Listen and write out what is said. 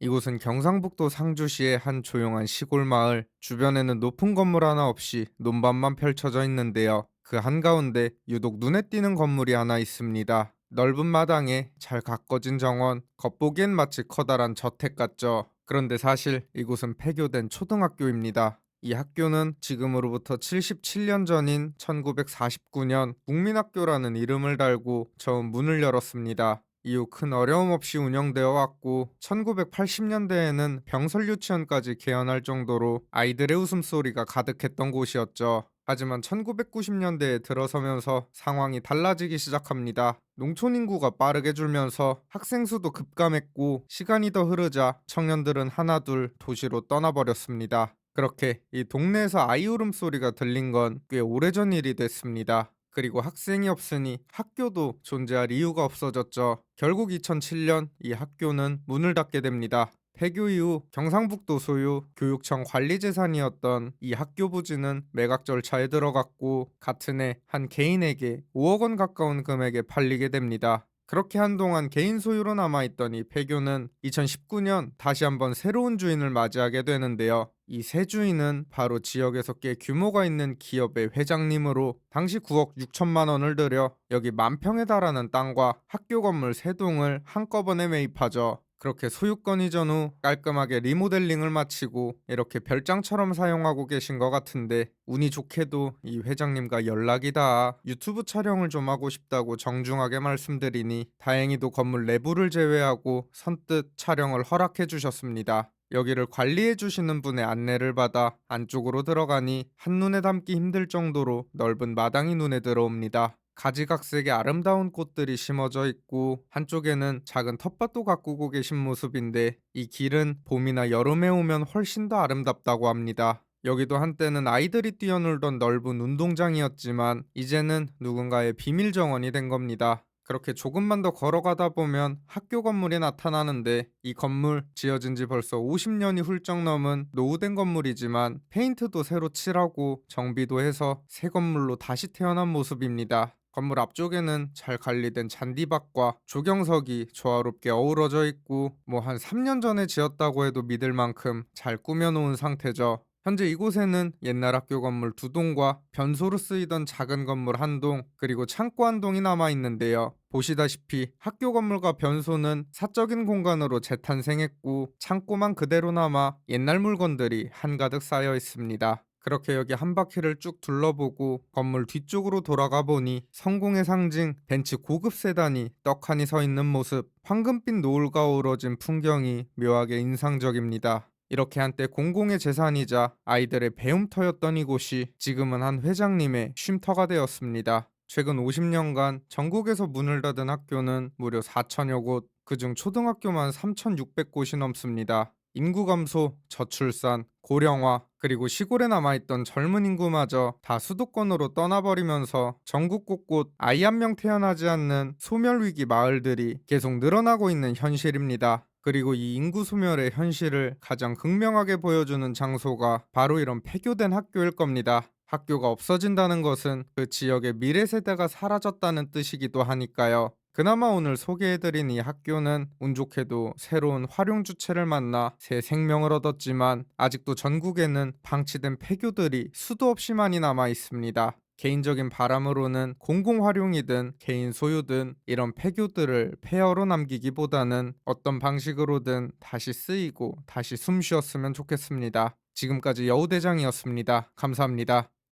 이곳은 경상북도 상주시의 한 조용한 시골 마을, 주변에는 높은 건물 하나 없이 논밭만 펼쳐져 있는데요. 그 한가운데 유독 눈에 띄는 건물이 하나 있습니다. 넓은 마당에 잘 가꿔진 정원, 겉보기엔 마치 커다란 저택 같죠. 그런데 사실 이곳은 폐교된 초등학교입니다. 이 학교는 지금으로부터 77년 전인 1949년 국민학교라는 이름을 달고 처음 문을 열었습니다. 이후 큰 어려움 없이 운영되어 왔고 1980년대에는 병설 유치원까지 개원할 정도로 아이들의 웃음소리가 가득했던 곳이었죠. 하지만 1990년대에 들어서면서 상황이 달라지기 시작합니다. 농촌 인구가 빠르게 줄면서 학생 수도 급감했고 시간이 더 흐르자 청년들은 하나둘 도시로 떠나버렸습니다. 그렇게 이 동네에서 아이 울음소리가 들린 건 꽤 오래전 일이 됐습니다. 그리고 학생이 없으니 학교도 존재할 이유가 없어졌죠. 결국 2007년 이 학교는 문을 닫게 됩니다. 폐교 이후 경상북도 소유 교육청 관리재산이었던 이 학교 부지는 매각 절차에 들어갔고 같은 해 한 개인에게 5억 원 가까운 금액에 팔리게 됩니다. 그렇게 한동안 개인 소유로 남아있던 이 폐교는 2019년 다시 한번 새로운 주인을 맞이하게 되는데요. 이 새 주인은 바로 지역에서 꽤 규모가 있는 기업의 회장님으로 당시 9억 6천만 원을 들여 여기 만평에 달하는 땅과 학교 건물 3동을 한꺼번에 매입하죠. 그렇게 소유권 이전 후 깔끔하게 리모델링을 마치고 이렇게 별장처럼 사용하고 계신 것 같은데 운이 좋게도 이 회장님과 연락이 닿아 유튜브 촬영을 좀 하고 싶다고 정중하게 말씀드리니 다행히도 건물 내부를 제외하고 선뜻 촬영을 허락해 주셨습니다. 여기를 관리해 주시는 분의 안내를 받아 안쪽으로 들어가니 한눈에 담기 힘들 정도로 넓은 마당이 눈에 들어옵니다. 가지각색의 아름다운 꽃들이 심어져 있고 한쪽에는 작은 텃밭도 가꾸고 계신 모습인데 이 길은 봄이나 여름에 오면 훨씬 더 아름답다고 합니다. 여기도 한때는 아이들이 뛰어놀던 넓은 운동장이었지만 이제는 누군가의 비밀 정원이 된 겁니다. 그렇게 조금만 더 걸어가다 보면 학교 건물이 나타나는데 이 건물 지어진 지 벌써 50년이 훌쩍 넘은 노후된 건물이지만 페인트도 새로 칠하고 정비도 해서 새 건물로 다시 태어난 모습입니다. 건물 앞쪽에는 잘 관리된 잔디밭과 조경석이 조화롭게 어우러져 있고 뭐 한 3년 전에 지었다고 해도 믿을 만큼 잘 꾸며놓은 상태죠. 현재 이곳에는 옛날 학교 건물 2동과 변소로 쓰이던 작은 건물 1동, 그리고 창고 1동이 남아 있는데요. 보시다시피 학교 건물과 변소는 사적인 공간으로 재탄생했고 창고만 그대로 남아 옛날 물건들이 한가득 쌓여 있습니다. 그렇게 여기 한 바퀴를 쭉 둘러보고 건물 뒤쪽으로 돌아가 보니 성공의 상징 벤츠 고급 세단이 떡하니 서 있는 모습, 황금빛 노을과 어우러진 풍경이 묘하게 인상적입니다. 이렇게 한때 공공의 재산이자 아이들의 배움터였던 이곳이 지금은 한 회장님의 쉼터가 되었습니다. 최근 50년간 전국에서 문을 닫은 학교는 무려 4천여 곳, 그중 초등학교만 3,600곳이 넘습니다. 인구 감소, 저출산, 고령화, 그리고 시골에 남아있던 젊은 인구마저 다 수도권으로 떠나버리면서 전국 곳곳 아이 한 명 태어나지 않는 소멸위기 마을들이 계속 늘어나고 있는 현실입니다. 그리고 이 인구 소멸의 현실을 가장 극명하게 보여주는 장소가 바로 이런 폐교된 학교일 겁니다. 학교가 없어진다는 것은 그 지역의 미래 세대가 사라졌다는 뜻이기도 하니까요. 그나마 오늘 소개해드린 이 학교는 운 좋게도 새로운 활용 주체를 만나 새 생명을 얻었지만 아직도 전국에는 방치된 폐교들이 수도 없이 많이 남아 있습니다. 개인적인 바람으로는 공공 활용이든 개인 소유든 이런 폐교들을 폐허로 남기기보다는 어떤 방식으로든 다시 쓰이고 다시 숨 쉬었으면 좋겠습니다. 지금까지 여우대장이었습니다. 감사합니다.